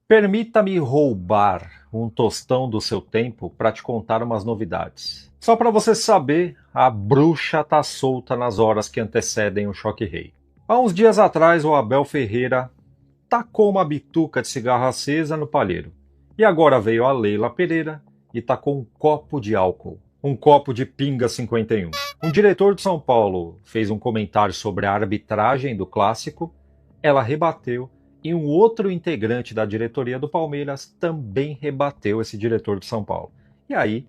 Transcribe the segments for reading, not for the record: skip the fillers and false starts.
Permita-me roubar um tostão do seu tempo para te contar umas novidades. Só para você saber, a bruxa tá solta nas horas que antecedem o Choque Rei. Há uns dias atrás, o Abel Ferreira tacou uma bituca de cigarro acesa no palheiro. E agora veio a Leila Pereira e tacou um copo de álcool. Um copo de Pinga 51. Um diretor de São Paulo fez um comentário sobre a arbitragem do clássico. Ela rebateu. E um outro integrante da diretoria do Palmeiras também rebateu esse diretor de São Paulo. E aí,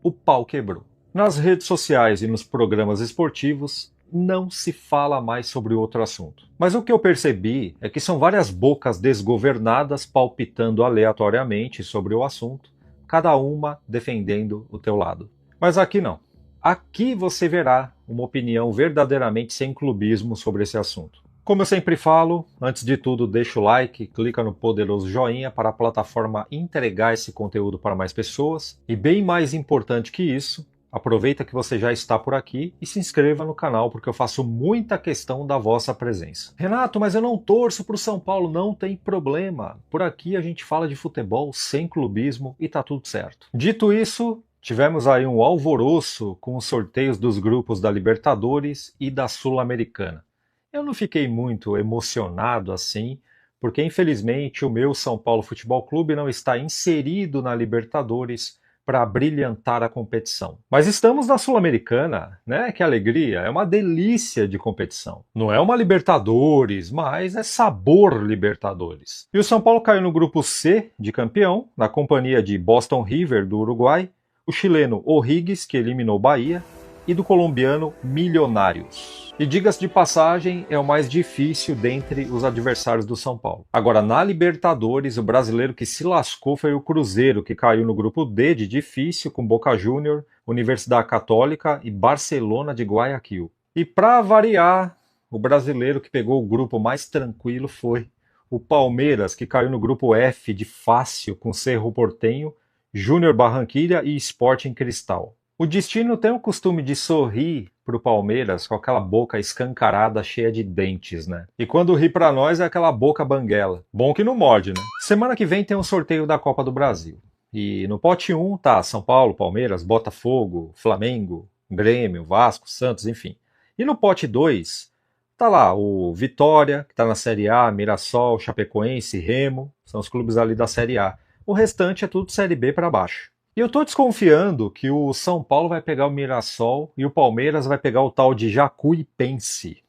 o pau quebrou. Nas redes sociais e nos programas esportivos, não se fala mais sobre outro assunto. Mas o que eu percebi é que são várias bocas desgovernadas palpitando aleatoriamente sobre o assunto, cada uma defendendo o teu lado. Mas aqui não. Aqui você verá uma opinião verdadeiramente sem clubismo sobre esse assunto. Como eu sempre falo, antes de tudo deixa o like, clica no poderoso joinha para a plataforma entregar esse conteúdo para mais pessoas. E bem mais importante que isso, aproveita que você já está por aqui e se inscreva no canal porque eu faço muita questão da vossa presença. Renato, mas eu não torço para o São Paulo, não tem problema. Por aqui a gente fala de futebol sem clubismo e tá tudo certo. Dito isso, tivemos aí um alvoroço com os sorteios dos grupos da Libertadores e da Sul-Americana. Eu não fiquei muito emocionado assim, porque infelizmente o meu São Paulo Futebol Clube não está inserido na Libertadores para brilhantar a competição. Mas estamos na Sul-Americana, né? Que alegria, é uma delícia de competição. Não é uma Libertadores, mas é sabor Libertadores. E o São Paulo caiu no grupo C de campeão, na companhia de Boston River do Uruguai, o chileno O'Higgins, que eliminou o Bahia, e do colombiano Milionários. E diga-se de passagem, é o mais difícil dentre os adversários do São Paulo. Agora, na Libertadores, o brasileiro que se lascou foi o Cruzeiro, que caiu no grupo D de difícil, com Boca Júnior, Universidade Católica e Barcelona de Guayaquil. E para variar, o brasileiro que pegou o grupo mais tranquilo foi o Palmeiras, que caiu no grupo F de fácil, com Cerro Porteño, Júnior Barranquilla e Sporting Cristal. O destino tem o costume de sorrir pro Palmeiras com aquela boca escancarada cheia de dentes, né? E quando ri pra nós é aquela boca banguela. Bom que não morde, né? Semana que vem tem um sorteio da Copa do Brasil. E no pote 1 tá São Paulo, Palmeiras, Botafogo, Flamengo, Grêmio, Vasco, Santos, enfim. E no pote 2 tá lá o Vitória, que tá na Série A, Mirassol, Chapecoense, Remo, são os clubes ali da Série A. O restante é tudo Série B pra baixo. E eu tô desconfiando que o São Paulo vai pegar o Mirassol e o Palmeiras vai pegar o tal de Jacuipense.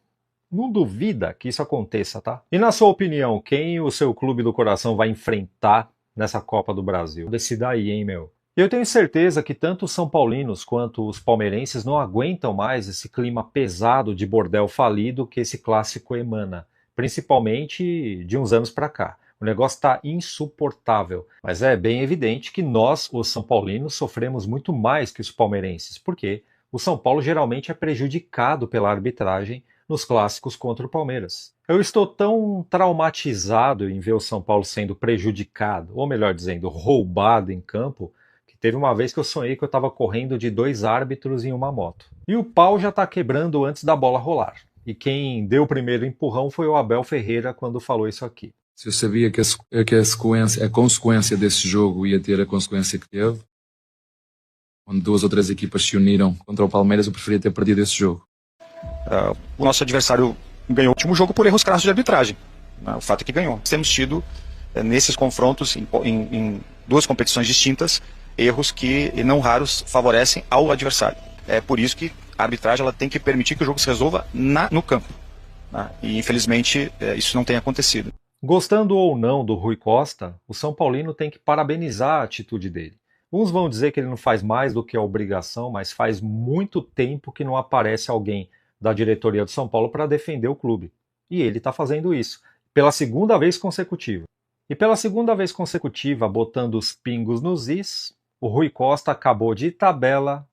Não duvida que isso aconteça, tá? E na sua opinião, quem o seu clube do coração vai enfrentar nessa Copa do Brasil? Decida aí, hein, meu? Eu tenho certeza que tanto os são paulinos quanto os palmeirenses não aguentam mais esse clima pesado de bordel falido que esse clássico emana, principalmente de uns anos pra cá. O negócio está insuportável, mas é bem evidente que nós, os são paulinos, sofremos muito mais que os palmeirenses, porque o São Paulo geralmente é prejudicado pela arbitragem nos clássicos contra o Palmeiras. Eu estou tão traumatizado em ver o São Paulo sendo prejudicado, ou melhor dizendo, roubado em campo, que teve uma vez que eu sonhei que eu estava correndo de 2 árbitros em uma moto. E o pau já está quebrando antes da bola rolar. E quem deu o primeiro empurrão foi o Abel Ferreira quando falou isso aqui. Se eu sabia que a consequência desse jogo ia ter a consequência que teve, quando 2 ou 3 equipas se uniram contra o Palmeiras, eu preferia ter perdido esse jogo. O nosso adversário ganhou o último jogo por erros crassos de arbitragem. O fato é que ganhou. Temos tido, nesses confrontos, em 2 competições distintas, erros que, não raros, favorecem ao adversário. É por isso que a arbitragem ela tem que permitir que o jogo se resolva no campo. E, infelizmente, isso não tem acontecido. Gostando ou não do Rui Costa, o São Paulino tem que parabenizar a atitude dele. Uns vão dizer que ele não faz mais do que a obrigação, mas faz muito tempo que não aparece alguém da diretoria do São Paulo para defender o clube. E ele está fazendo isso, pela 2ª vez consecutiva. E pela 2ª vez consecutiva, botando os pingos nos is, o Rui Costa acabou de tabela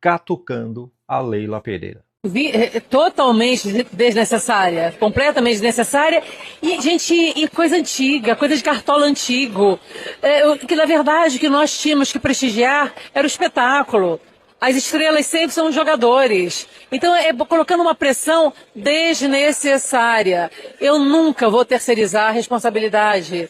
catucando a Leila Pereira. Totalmente desnecessária, completamente desnecessária e coisa antiga, coisa de cartola antigo, que na verdade o que nós tínhamos que prestigiar era o espetáculo. As estrelas sempre são os jogadores. Então colocando uma pressão desnecessária. Eu nunca vou terceirizar a responsabilidade.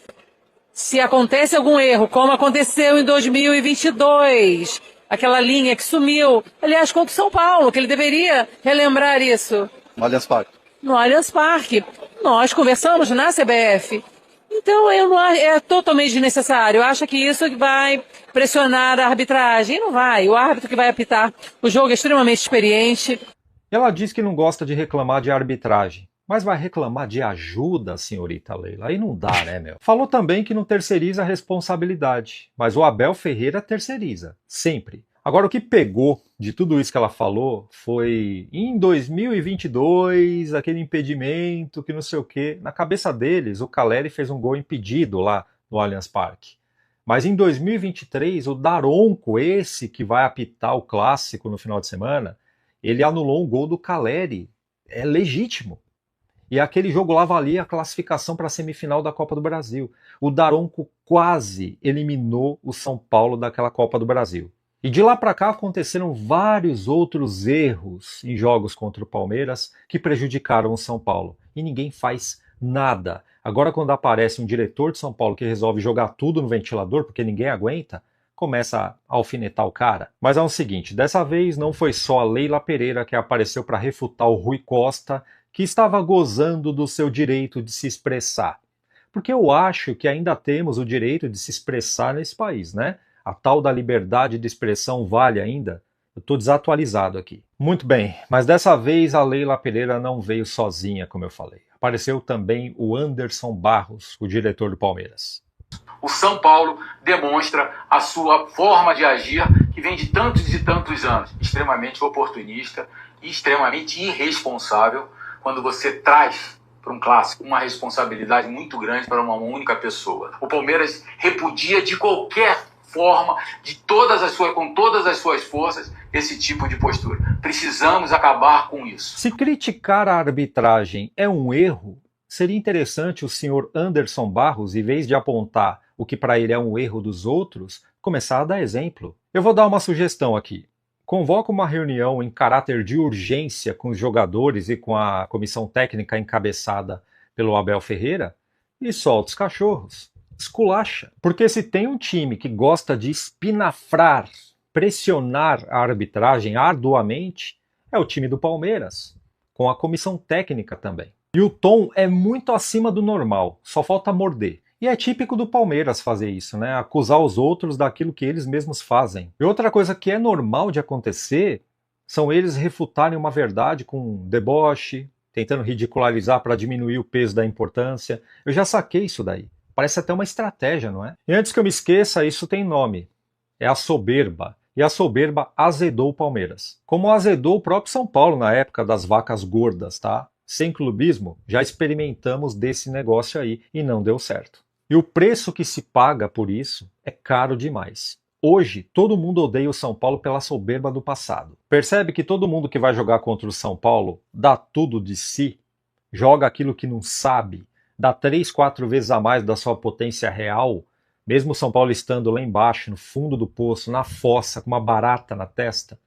Se acontece algum erro, como aconteceu em 2022, aquela linha que sumiu, aliás, contra o São Paulo, que ele deveria relembrar isso. No Allianz Parque. No Allianz Parque. Nós conversamos na CBF. Então, é totalmente desnecessário. Acha que isso vai pressionar a arbitragem? E não vai. O árbitro que vai apitar o jogo é extremamente experiente. Ela diz que não gosta de reclamar de arbitragem, mas vai reclamar de ajuda, senhorita Leila. Aí não dá, né, meu? Falou também que não terceiriza a responsabilidade, mas o Abel Ferreira terceiriza, sempre. Agora, o que pegou de tudo isso que ela falou foi em 2022, aquele impedimento, que não sei o quê. Na cabeça deles, o Caleri fez um gol impedido lá no Allianz Parque. Mas em 2023, o Daronco, esse que vai apitar o clássico no final de semana, ele anulou um gol do Caleri. É legítimo. E aquele jogo lá valia a classificação para a semifinal da Copa do Brasil. O Daronco quase eliminou o São Paulo daquela Copa do Brasil. E de lá para cá aconteceram vários outros erros em jogos contra o Palmeiras que prejudicaram o São Paulo. E ninguém faz nada. Agora, quando aparece um diretor de São Paulo que resolve jogar tudo no ventilador porque ninguém aguenta, começa a alfinetar o cara. Mas é o seguinte, dessa vez não foi só a Leila Pereira que apareceu para refutar o Rui Costa, que estava gozando do seu direito de se expressar. Porque eu acho que ainda temos o direito de se expressar nesse país, né? A tal da liberdade de expressão vale ainda? Eu estou desatualizado aqui. Muito bem, mas dessa vez a Leila Pereira não veio sozinha, como eu falei. Apareceu também o Anderson Barros, o diretor do Palmeiras. O São Paulo demonstra a sua forma de agir, que vem de tantos e tantos anos, extremamente oportunista e extremamente irresponsável, quando você traz para um clássico uma responsabilidade muito grande para uma única pessoa. O Palmeiras repudia de qualquer forma, com todas as suas forças, esse tipo de postura. Precisamos acabar com isso. Se criticar a arbitragem é um erro, seria interessante o senhor Anderson Barros, em vez de apontar o que para ele é um erro dos outros, começar a dar exemplo. Eu vou dar uma sugestão aqui. Convoca uma reunião em caráter de urgência com os jogadores e com a comissão técnica encabeçada pelo Abel Ferreira e solta os cachorros. Esculacha. Porque se tem um time que gosta de espinafrar, pressionar a arbitragem arduamente, é o time do Palmeiras, com a comissão técnica também. E o tom é muito acima do normal, só falta morder. E é típico do Palmeiras fazer isso, né? Acusar os outros daquilo que eles mesmos fazem. E outra coisa que é normal de acontecer são eles refutarem uma verdade com deboche, tentando ridicularizar para diminuir o peso da importância. Eu já saquei isso daí. Parece até uma estratégia, não é? E antes que eu me esqueça, isso tem nome. É a soberba. E a soberba azedou o Palmeiras. Como azedou o próprio São Paulo na época das vacas gordas, tá? Sem clubismo, já experimentamos desse negócio aí e não deu certo. E o preço que se paga por isso é caro demais. Hoje, todo mundo odeia o São Paulo pela soberba do passado. Percebe que todo mundo que vai jogar contra o São Paulo dá tudo de si, joga aquilo que não sabe, dá 3, 4 vezes a mais da sua potência real, mesmo o São Paulo estando lá embaixo, no fundo do poço, na fossa, com uma barata na testa.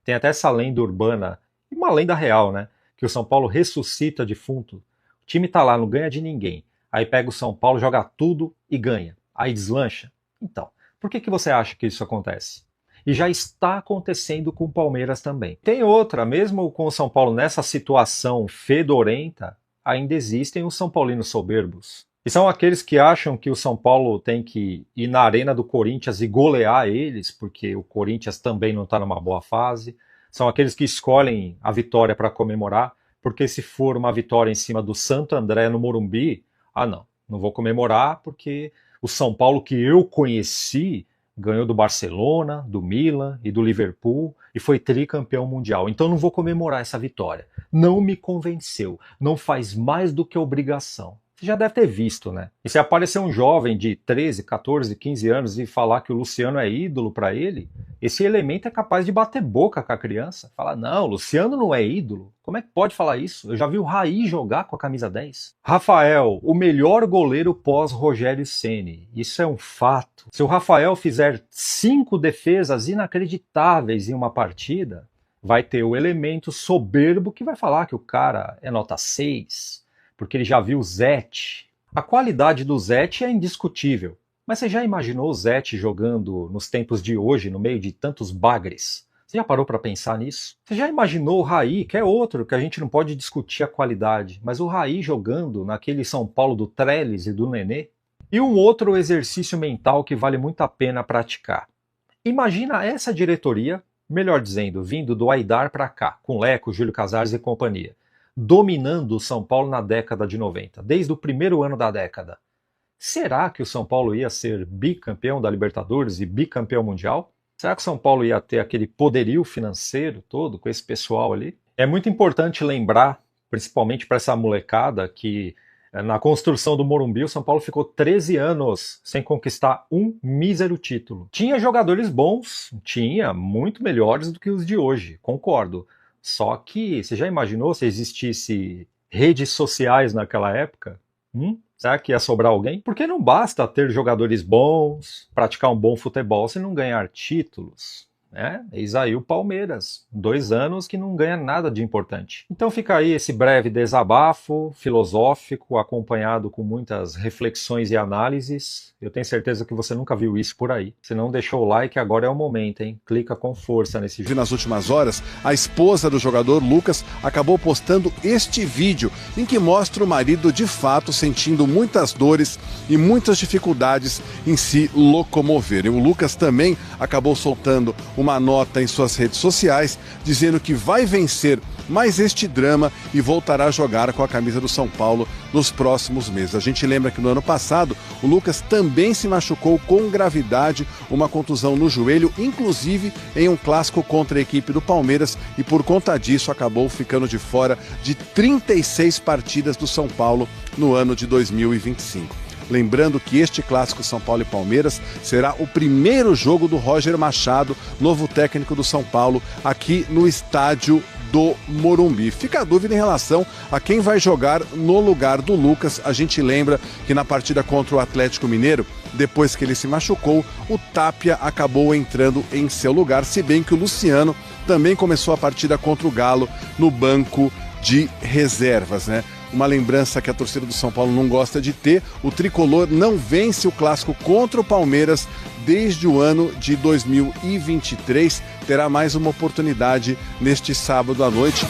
Tem até essa lenda urbana, e uma lenda real, né? Que o São Paulo ressuscita defunto. O time tá lá, não ganha de ninguém. Aí pega o São Paulo, joga tudo e ganha. Aí deslancha. Então, por que você acha que isso acontece? E já está acontecendo com o Palmeiras também. Tem outra, mesmo com o São Paulo nessa situação fedorenta, ainda existem os São Paulinos soberbos. E são aqueles que acham que o São Paulo tem que ir na arena do Corinthians e golear eles, porque o Corinthians também não está numa boa fase. São aqueles que escolhem a vitória para comemorar, porque se for uma vitória em cima do Santo André no Morumbi, não vou comemorar porque o São Paulo que eu conheci ganhou do Barcelona, do Milan e do Liverpool e foi tricampeão mundial. Então não vou comemorar essa vitória. Não me convenceu, não faz mais do que obrigação. Você já deve ter visto, né? E se aparecer um jovem de 13, 14, 15 anos e falar que o Luciano é ídolo para ele, esse elemento é capaz de bater boca com a criança. Falar, não, o Luciano não é ídolo. Como é que pode falar isso? Eu já vi o Raí jogar com a camisa 10. Rafael, o melhor goleiro pós-Rogério Ceni. Isso é um fato. Se o Rafael fizer 5 defesas inacreditáveis em uma partida, vai ter o elemento soberbo que vai falar que o cara é nota 6, porque ele já viu o Zete. A qualidade do Zete é indiscutível, mas você já imaginou o Zete jogando nos tempos de hoje, no meio de tantos bagres? Você já parou para pensar nisso? Você já imaginou o Raí, que é outro, que a gente não pode discutir a qualidade, mas o Raí jogando naquele São Paulo do Trellis e do Nenê? E um outro exercício mental que vale muito a pena praticar. Imagina essa diretoria, melhor dizendo, vindo do Aidar para cá, com Leco, Júlio Casares e companhia, dominando o São Paulo na década de 90, desde o primeiro ano da década. Será que o São Paulo ia ser bicampeão da Libertadores e bicampeão mundial? Será que o São Paulo ia ter aquele poderio financeiro todo com esse pessoal ali? É muito importante lembrar, principalmente para essa molecada, que na construção do Morumbi o São Paulo ficou 13 anos sem conquistar um mísero título. Tinha jogadores bons, tinha, muito melhores do que os de hoje, concordo. Só que, você já imaginou se existisse redes sociais naquela época? Será que ia sobrar alguém? Porque não basta ter jogadores bons, praticar um bom futebol se não ganhar títulos. Eis aí o Palmeiras, 2 anos que não ganha nada de importante. Então fica aí esse breve desabafo filosófico, acompanhado com muitas reflexões e análises. Eu tenho certeza que você nunca viu isso por aí. Se não deixou o like, agora é o momento, hein? Clica com força nesse vídeo. Nas últimas horas, a esposa do jogador Lucas acabou postando este vídeo em que mostra o marido de fato sentindo muitas dores e muitas dificuldades em se locomover. E o Lucas também acabou soltando uma nota em suas redes sociais dizendo que vai vencer mais este drama e voltará a jogar com a camisa do São Paulo nos próximos meses. A gente lembra que no ano passado o Lucas também se machucou com gravidade, uma contusão no joelho, inclusive em um clássico contra a equipe do Palmeiras, e por conta disso acabou ficando de fora de 36 partidas do São Paulo no ano de 2025. Lembrando que este clássico São Paulo e Palmeiras será o primeiro jogo do Roger Machado, novo técnico do São Paulo, aqui no estádio do Morumbi. Fica a dúvida em relação a quem vai jogar no lugar do Lucas. A gente lembra que na partida contra o Atlético Mineiro, depois que ele se machucou, o Tapia acabou entrando em seu lugar, se bem que o Luciano também começou a partida contra o Galo no banco de reservas, né? Uma lembrança que a torcida do São Paulo não gosta de ter: o tricolor não vence o clássico contra o Palmeiras desde o ano de 2023. Terá mais uma oportunidade neste sábado à noite.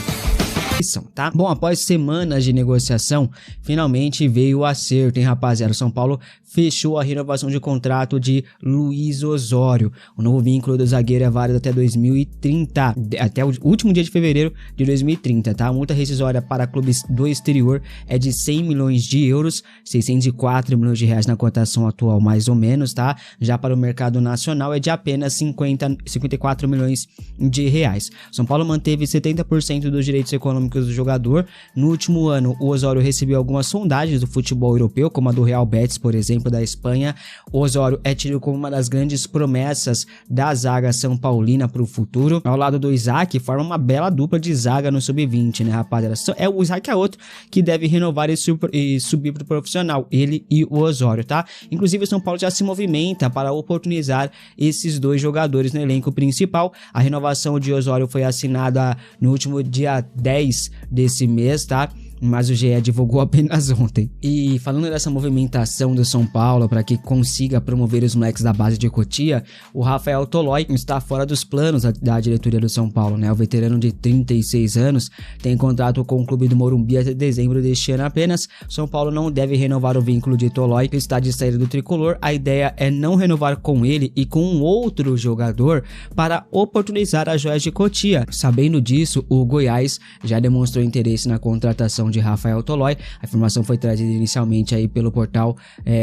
Tá? Bom, após semanas de negociação, finalmente veio o acerto, hein, rapaziada? O São Paulo fechou a renovação de contrato de Luiz Osório. O novo vínculo do zagueiro é válido até 2030, até o último dia de fevereiro de 2030, tá? A multa rescisória para clubes do exterior é de 100 milhões de euros, 604 milhões de reais na cotação atual, mais ou menos, tá? Já para o mercado nacional é de apenas 54 milhões de reais. São Paulo manteve 70% dos direitos econômicos do jogador. No último ano, o Osório recebeu algumas sondagens do futebol europeu, como a do Real Betis, por exemplo, da Espanha. O Osório é tido como uma das grandes promessas da zaga são paulina para o futuro. Ao lado do Isaac, forma uma bela dupla de zaga no sub-20, né, rapaziada? O Isaac é outro que deve renovar e subir para o profissional, ele e o Osório, tá? Inclusive, o São Paulo já se movimenta para oportunizar esses dois jogadores no elenco principal. A renovação de Osório foi assinada no último dia 10 desse mês, tá? Mas o GE divulgou apenas ontem. E falando dessa movimentação do São Paulo para que consiga promover os moleques da base de Cotia, o Rafael Tolói está fora dos planos da diretoria do São Paulo, né? O veterano de 36 anos tem contrato com o clube do Morumbi até dezembro deste ano apenas. São Paulo não deve renovar o vínculo de Tolói, que está de saída do tricolor. A ideia é não renovar com ele e com um outro jogador para oportunizar as joias de Cotia. Sabendo disso, o Goiás já demonstrou interesse na contratação de Rafael Tolói. A informação foi trazida inicialmente aí pelo portal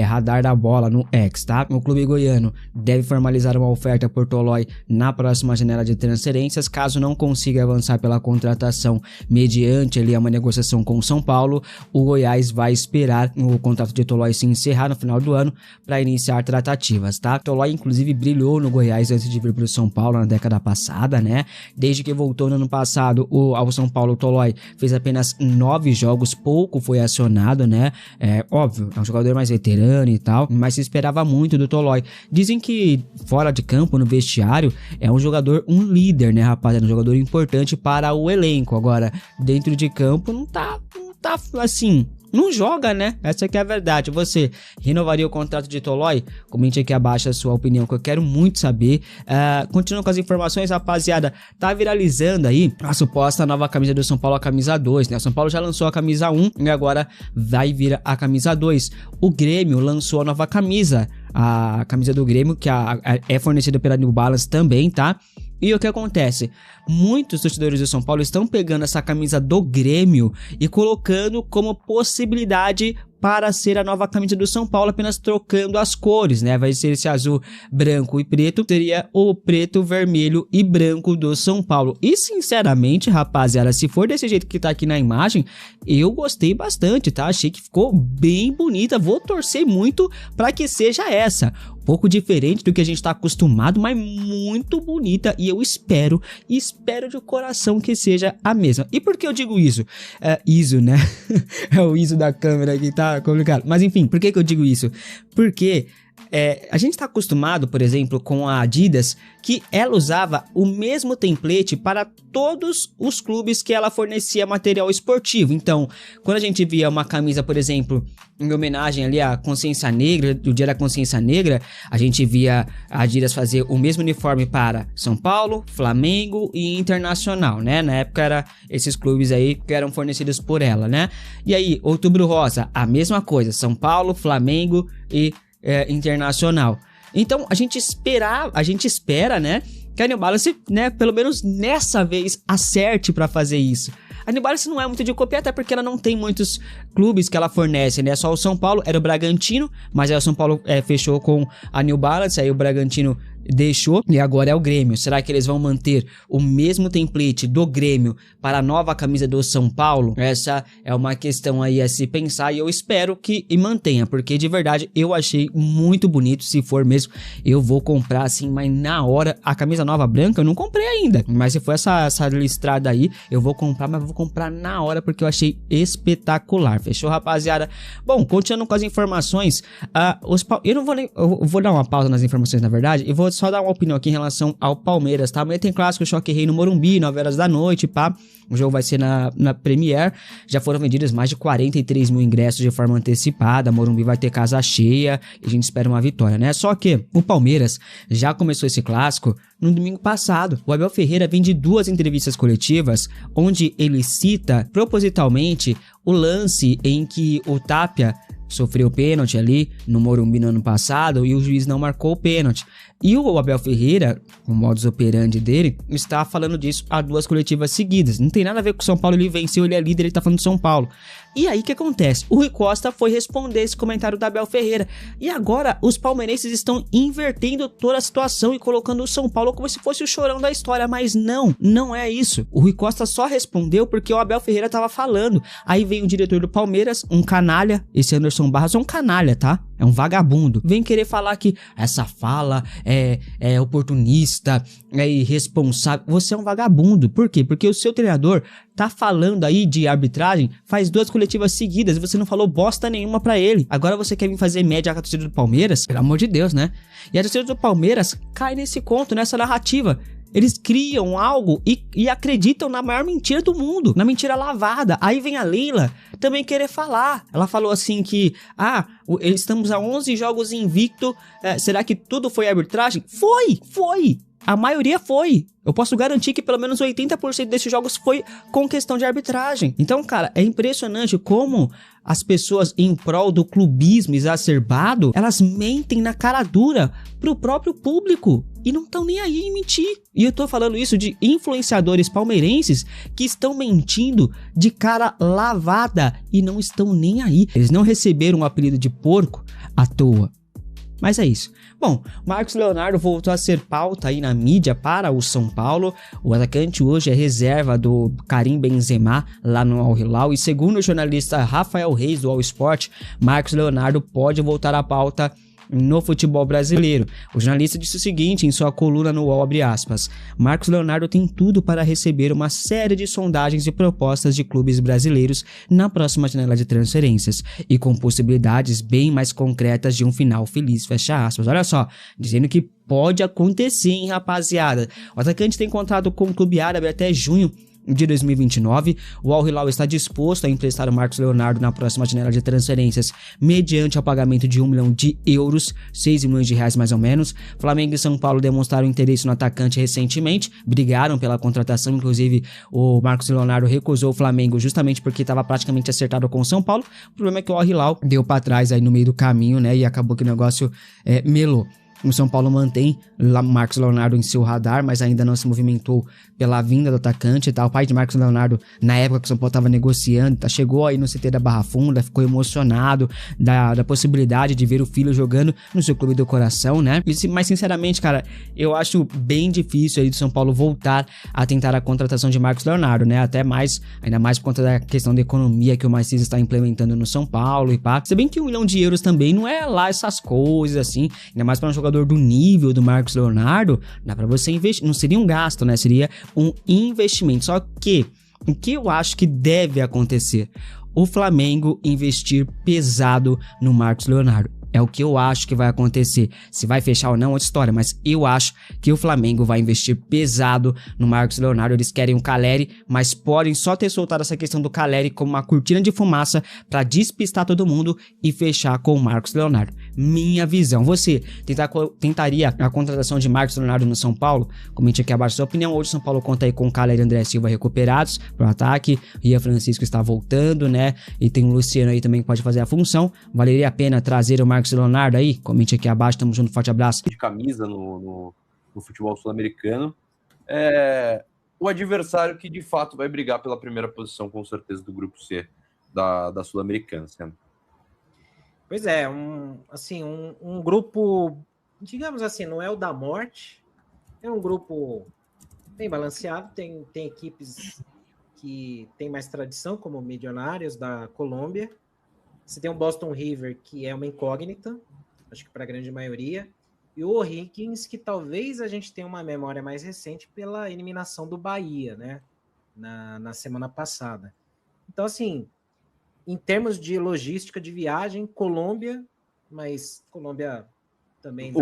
Radar da Bola no X, tá? O clube goiano deve formalizar uma oferta por Tolói na próxima janela de transferências. Caso não consiga avançar pela contratação mediante ali uma negociação com o São Paulo, o Goiás vai esperar o contrato de Tolói se encerrar no final do ano para iniciar tratativas, tá? Tolói inclusive brilhou no Goiás antes de vir para o São Paulo na década passada, né? Desde que voltou no ano passado ao São Paulo, o Tolói fez apenas 9 jogos, pouco foi acionado, né? Óbvio, é um jogador mais veterano e tal, mas se esperava muito do Tolói. Dizem que fora de campo, no vestiário, é um jogador, um líder, né, rapaz? É um jogador importante para o elenco. Agora, dentro de campo, não tá assim não joga, né? Essa que é a verdade. Você renovaria o contrato de Tolói? Comente aqui abaixo a sua opinião, que eu quero muito saber. Continuando com as informações, rapaziada, tá viralizando aí a suposta nova camisa do São Paulo, a camisa 2, né? O São Paulo já lançou a camisa 1 e agora vai vir a camisa 2. O Grêmio lançou a nova camisa, a camisa do Grêmio, que é fornecida pela New Balance também, tá? E o que acontece? Muitos torcedores do São Paulo estão pegando essa camisa do Grêmio e colocando como possibilidade para ser a nova camisa do São Paulo, apenas trocando as cores, né? Vai ser esse azul, branco e preto, seria o preto, vermelho e branco do São Paulo. E sinceramente, rapaziada, se for desse jeito que tá aqui na imagem, eu gostei bastante, tá? Achei que ficou bem bonita, vou torcer muito para que seja essa. Um pouco diferente do que a gente tá acostumado, mas muito bonita, e eu espero de coração que seja a mesma. E por que eu digo isso? ISO, né? É o ISO da câmera que tá complicado. Mas enfim, por que eu digo isso? Porque a gente está acostumado, por exemplo, com a Adidas, que ela usava o mesmo template para todos os clubes que ela fornecia material esportivo. Então, quando a gente via uma camisa, por exemplo, em homenagem ali à Consciência Negra, do Dia da Consciência Negra, a gente via a Adidas fazer o mesmo uniforme para São Paulo, Flamengo e Internacional, né? Na época era esses clubes aí que eram fornecidos por ela, né? E aí, Outubro Rosa, a mesma coisa, São Paulo, Flamengo e Internacional. Então a gente espera, né, que a New Balance, né, pelo menos nessa vez acerte para fazer isso. A New Balance não é muito de copiar, até porque ela não tem muitos clubes que ela fornece, né? Só o São Paulo, era o Bragantino, mas aí o São Paulo fechou com a New Balance, aí o Bragantino deixou e agora é o Grêmio. Será que eles vão manter o mesmo template do Grêmio para a nova camisa do São Paulo? Essa é uma questão aí a se pensar e eu espero que mantenha, porque de verdade eu achei muito bonito. Se for mesmo, eu vou comprar assim, mas na hora. A camisa nova branca eu não comprei ainda, mas se for essa listrada aí, eu vou comprar, mas vou comprar na hora porque eu achei espetacular. Fechou, rapaziada? Bom, continuando com as informações, eu vou dar uma pausa nas informações, na verdade, e vou só dar uma opinião aqui em relação ao Palmeiras, tá? Amanhã tem clássico Choque Rei no Morumbi, 9 horas da noite, pá. O jogo vai ser na Premier. Já foram vendidos mais de 43 mil ingressos de forma antecipada. Morumbi vai ter casa cheia e a gente espera uma vitória, né? Só que o Palmeiras já começou esse clássico no domingo passado. O Abel Ferreira vem de 2 entrevistas coletivas onde ele cita propositalmente o lance em que o Tapia sofreu pênalti ali no Morumbi no ano passado e o juiz não marcou o pênalti. E o Abel Ferreira, o modus operandi dele, está falando disso há 2 coletivas seguidas. Não tem nada a ver com o São Paulo, ele venceu, ele é líder, ele tá falando de São Paulo. E aí o que acontece? O Rui Costa foi responder esse comentário da Abel Ferreira. E agora os palmeirenses estão invertendo toda a situação e colocando o São Paulo como se fosse o chorão da história. Mas não é isso. O Rui Costa só respondeu porque o Abel Ferreira tava falando. Aí vem o diretor do Palmeiras, um canalha. Esse Anderson Barros é um canalha, tá? É um vagabundo. Vem querer falar que essa fala é oportunista, é irresponsável. Você é um vagabundo. Por quê? Porque o seu treinador tá falando aí de arbitragem faz 2 coletivas seguidas e você não falou bosta nenhuma pra ele. Agora você quer vir fazer média com a torcida do Palmeiras? Pelo amor de Deus, né? E a torcida do Palmeiras cai nesse conto, nessa narrativa. Eles criam algo e acreditam na maior mentira do mundo, na mentira lavada. Aí vem a Leila também querer falar. Ela falou assim que, estamos a 11 jogos invicto, será que tudo foi arbitragem? Foi! A maioria foi. Eu posso garantir que pelo menos 80% desses jogos foi com questão de arbitragem. Então, cara, é impressionante como as pessoas em prol do clubismo exacerbado, elas mentem na cara dura pro próprio público. E não estão nem aí em mentir. E eu tô falando isso de influenciadores palmeirenses que estão mentindo de cara lavada e não estão nem aí. Eles não receberam o apelido de porco à toa. Mas é isso. Bom, Marcos Leonardo voltou a ser pauta aí na mídia para o São Paulo. O atacante hoje é reserva do Karim Benzema lá no Al Hilal. E segundo o jornalista Rafael Reis do All Sport, Marcos Leonardo pode voltar à pauta no futebol brasileiro. O jornalista disse o seguinte em sua coluna no UOL, abre aspas, Marcos Leonardo tem tudo para receber uma série de sondagens e propostas de clubes brasileiros na próxima janela de transferências e com possibilidades bem mais concretas de um final feliz, fecha aspas. Olha só, dizendo que pode acontecer, hein, rapaziada. O atacante tem contrato com o clube árabe até junho de 2029. O Al Hilal está disposto a emprestar o Marcos Leonardo na próxima janela de transferências mediante o pagamento de 1 milhão de euros, 6 milhões de reais mais ou menos. Flamengo e São Paulo demonstraram interesse no atacante recentemente, brigaram pela contratação, inclusive o Marcos Leonardo recusou o Flamengo justamente porque estava praticamente acertado com o São Paulo. O problema é que o Al Hilal deu para trás aí no meio do caminho, né, e acabou que o negócio melou. O São Paulo mantém Marcos Leonardo em seu radar, mas ainda não se movimentou pela vinda do atacante, tá? O pai de Marcos Leonardo, na época que o São Paulo estava negociando, tá? Chegou aí no CT da Barra Funda, ficou emocionado da possibilidade de ver o filho jogando no seu clube do coração, né? Mas sinceramente, cara, eu acho bem difícil aí do São Paulo voltar a tentar a contratação de Marcos Leonardo, né? Ainda mais por conta da questão da economia que o Marcílio está implementando no São Paulo e pá. Se bem que 1 milhão de euros também não é lá essas coisas assim, ainda mais para um jogador do nível do Marcos Leonardo, dá para você investir, não seria um gasto, né? Seria um investimento. Só que o que eu acho que deve acontecer? O Flamengo investir pesado no Marcos Leonardo. É o que eu acho que vai acontecer. Se vai fechar ou não é outra história, mas eu acho que o Flamengo vai investir pesado no Marcos Leonardo. Eles querem o Caleri, mas podem só ter soltado essa questão do Caleri como uma cortina de fumaça para despistar todo mundo e fechar com o Marcos Leonardo. Minha visão. Você tentaria a contratação de Marcos Leonardo no São Paulo? Comente aqui abaixo a sua opinião. Hoje o São Paulo conta aí com o Caleri e André Silva recuperados pro ataque. Ian Francisco está voltando, né? E tem o Luciano aí também que pode fazer a função. Valeria a pena trazer o Marcos Leonardo aí? Comente aqui abaixo, tamo junto, forte abraço. De camisa no futebol sul-americano. O adversário que de fato vai brigar pela primeira posição, com certeza, do grupo C da Sul-Americana. Pois é, um grupo, digamos assim, não é o da morte, é um grupo bem balanceado, tem equipes que tem mais tradição, como o Milionários da Colômbia. Você tem o Boston River, que é uma incógnita, acho que para a grande maioria, e o O'Higgins, que talvez a gente tenha uma memória mais recente pela eliminação do Bahia, né, na semana passada. Então, assim, em termos de logística de viagem, Colômbia, mas Colômbia também...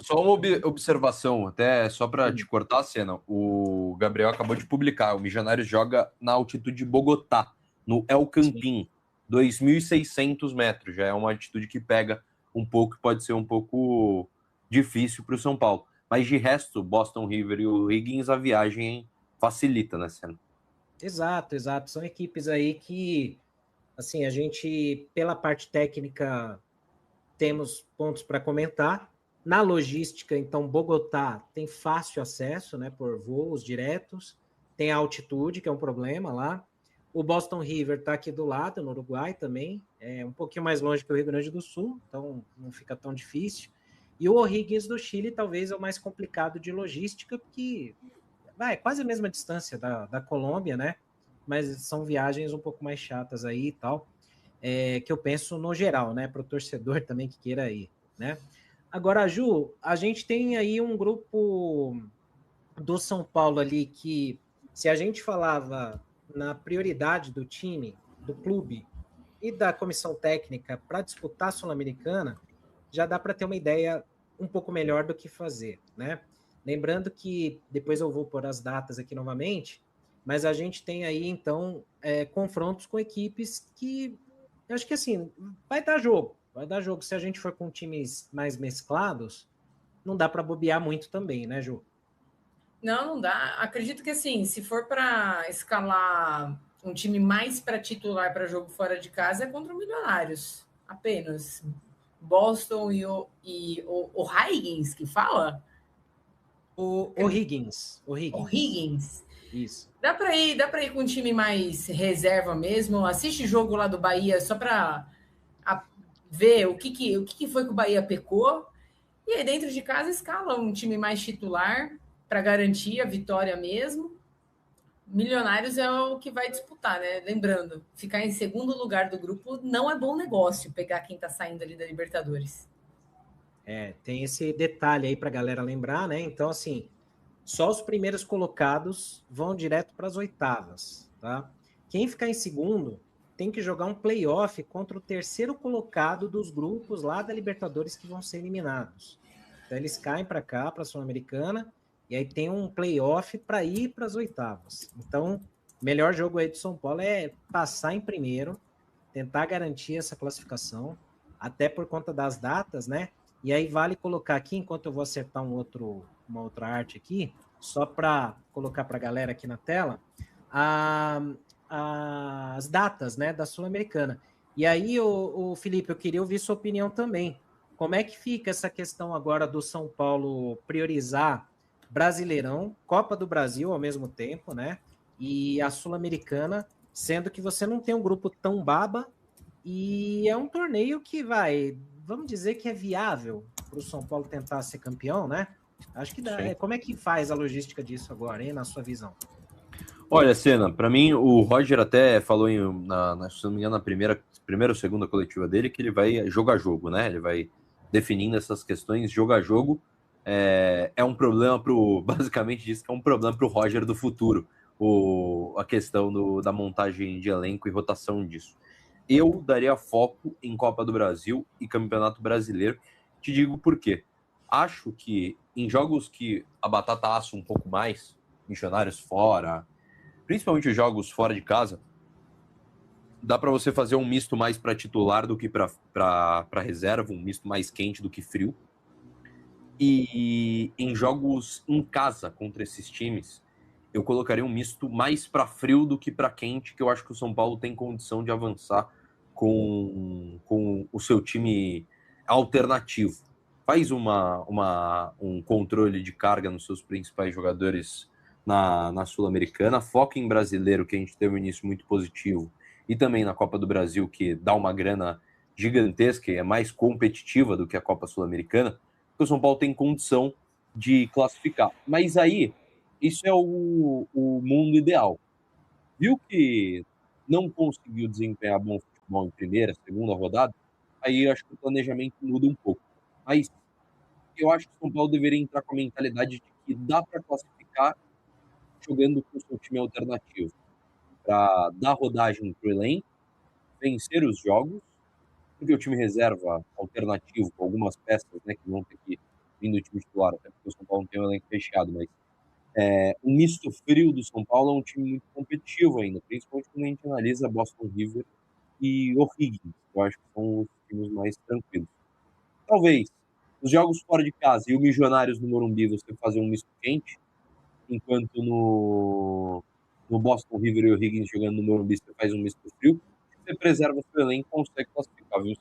Só uma observação, até só para te cortar a cena, o Gabriel acabou de publicar, o Milionários joga na altitude de Bogotá, no El Campín. 2.600 metros, já é uma altitude que pega um pouco, pode ser um pouco difícil para o São Paulo. Mas de resto, Boston River e o Higgins, a viagem facilita, né, Senna? Exato. São equipes aí que, assim, a gente, pela parte técnica, temos pontos para comentar. Na logística, então, Bogotá tem fácil acesso, né, por voos diretos. Tem a altitude, que é um problema lá. O Boston River está aqui do lado, no Uruguai também, é um pouquinho mais longe que o Rio Grande do Sul, então não fica tão difícil. E o O'Higgins do Chile talvez é o mais complicado de logística, porque é quase a mesma distância da Colômbia, né? Mas são viagens um pouco mais chatas aí e tal, que eu penso no geral, né? Para o torcedor também que queira ir, né? Agora, Ju, a gente tem aí um grupo do São Paulo ali que, se a gente falava na prioridade do time, do clube e da comissão técnica para disputar a Sul-Americana, já dá para ter uma ideia um pouco melhor do que fazer, né? Lembrando que, depois eu vou pôr as datas aqui novamente, mas a gente tem aí, então, confrontos com equipes que, eu acho que, assim, vai dar jogo. Se a gente for com times mais mesclados, não dá para bobear muito também, né, Ju? Não dá. Acredito que, assim, se for para escalar um time mais para titular para jogo fora de casa, é contra o Milionários. Apenas. Boston e o Higgins, que fala? O Higgins. Isso. Dá para ir com um time mais reserva mesmo. Assiste jogo lá do Bahia só para ver o que foi que o Bahia pecou. E aí, dentro de casa, escala um time mais titular para garantir a vitória mesmo. Milionários é o que vai disputar, né? Lembrando, ficar em segundo lugar do grupo não é bom negócio, pegar quem tá saindo ali da Libertadores. Tem esse detalhe aí pra galera lembrar, né? Então, assim, só os primeiros colocados vão direto para as oitavas, tá? Quem ficar em segundo tem que jogar um play-off contra o terceiro colocado dos grupos lá da Libertadores que vão ser eliminados. Então, eles caem para cá, para a Sul-Americana, e aí tem um play-off para ir para as oitavas. Então, melhor jogo aí do São Paulo é passar em primeiro, tentar garantir essa classificação, até por conta das datas, né? E aí vale colocar aqui, enquanto eu vou acertar uma outra arte aqui, só para colocar para a galera aqui na tela, as datas, né, da Sul-Americana. E aí, o Felipe, eu queria ouvir sua opinião também. Como é que fica essa questão agora do São Paulo priorizar Brasileirão, Copa do Brasil ao mesmo tempo, né? E a Sul-Americana, sendo que você não tem um grupo tão baba e é um torneio que vamos dizer que é viável para o São Paulo tentar ser campeão, né? Acho que dá. Como é que faz a logística disso agora, hein, na sua visão? Olha, Senna, para mim, o Roger até falou, se não me engano, na primeira ou segunda coletiva dele, que ele vai jogo a jogo, né? Ele vai definindo essas questões jogo a jogo. É um problema basicamente diz que é um problema para o Roger do futuro, a questão da montagem de elenco e rotação disso. Eu daria foco em Copa do Brasil e Campeonato Brasileiro. Te digo por quê. Acho que em jogos que a batata assa um pouco mais, Missionários fora, principalmente os jogos fora de casa, dá para você fazer um misto mais para titular do que para reserva, um misto mais quente do que frio. E em jogos em casa contra esses times, eu colocaria um misto mais para frio do que para quente, que eu acho que o São Paulo tem condição de avançar com o seu time alternativo. Faz um controle de carga nos seus principais jogadores na Sul-Americana, foca em brasileiro, que a gente teve um início muito positivo, e também na Copa do Brasil, que dá uma grana gigantesca e é mais competitiva do que a Copa Sul-Americana, porque o São Paulo tem condição de classificar. Mas aí, isso é o mundo ideal. Viu que não conseguiu desempenhar bom futebol em primeira, segunda rodada, aí eu acho que o planejamento muda um pouco. Mas eu acho que o São Paulo deveria entrar com a mentalidade de que dá para classificar jogando com o seu time alternativo, para dar rodagem para o elenco, vencer os jogos, porque o time reserva alternativo, com algumas peças, né, que vão ter que vir do time titular, até porque o São Paulo não tem um elenco fechado, mas um misto frio do São Paulo é um time muito competitivo ainda, principalmente quando a gente analisa Boston River e O'Higgins, eu acho que são os times mais tranquilos. Talvez os jogos fora de casa e o Missionários no Morumbi você fazer um misto quente, enquanto no Boston River e O'Higgins jogando no Morumbi você faz um misto frio, você preserva o seu elenco e consegue classificar, viu?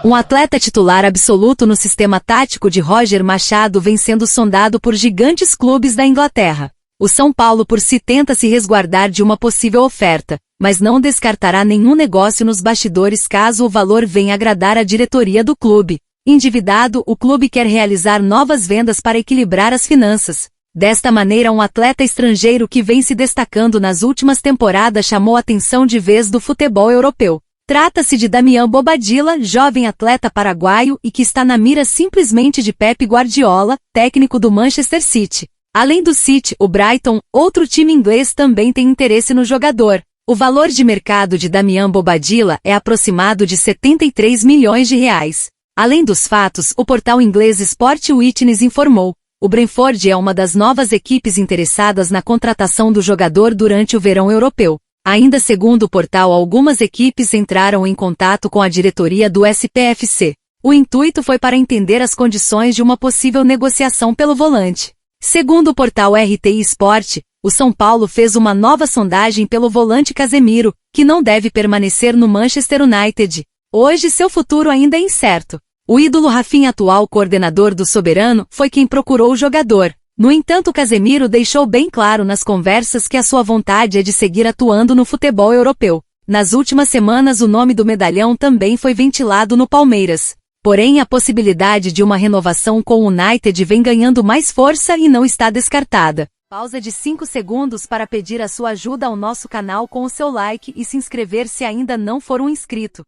Um atleta titular absoluto no sistema tático de Roger Machado vem sendo sondado por gigantes clubes da Inglaterra. O São Paulo por si tenta se resguardar de uma possível oferta, mas não descartará nenhum negócio nos bastidores caso o valor venha agradar a diretoria do clube. Endividado, o clube quer realizar novas vendas para equilibrar as finanças. Desta maneira, um atleta estrangeiro que vem se destacando nas últimas temporadas chamou a atenção de vez do futebol europeu. Trata-se de Damian Bobadilla, jovem atleta paraguaio e que está na mira simplesmente de Pep Guardiola, técnico do Manchester City. Além do City, o Brighton, outro time inglês, também tem interesse no jogador. O valor de mercado de Damian Bobadilla é aproximado de 73 milhões de reais. Além dos fatos, o portal inglês Sport Witness informou: o Brentford é uma das novas equipes interessadas na contratação do jogador durante o verão europeu. Ainda segundo o portal, algumas equipes entraram em contato com a diretoria do SPFC. O intuito foi para entender as condições de uma possível negociação pelo volante. Segundo o portal RTI Sport, o São Paulo fez uma nova sondagem pelo volante Casemiro, que não deve permanecer no Manchester United. Hoje seu futuro ainda é incerto. O ídolo Rafinha, atual coordenador do Soberano, foi quem procurou o jogador. No entanto, Casemiro deixou bem claro nas conversas que a sua vontade é de seguir atuando no futebol europeu. Nas últimas semanas, o nome do medalhão também foi ventilado no Palmeiras. Porém, a possibilidade de uma renovação com o United vem ganhando mais força e não está descartada. Pausa de 5 segundos para pedir a sua ajuda ao nosso canal com o seu like e se inscrever se ainda não for um inscrito.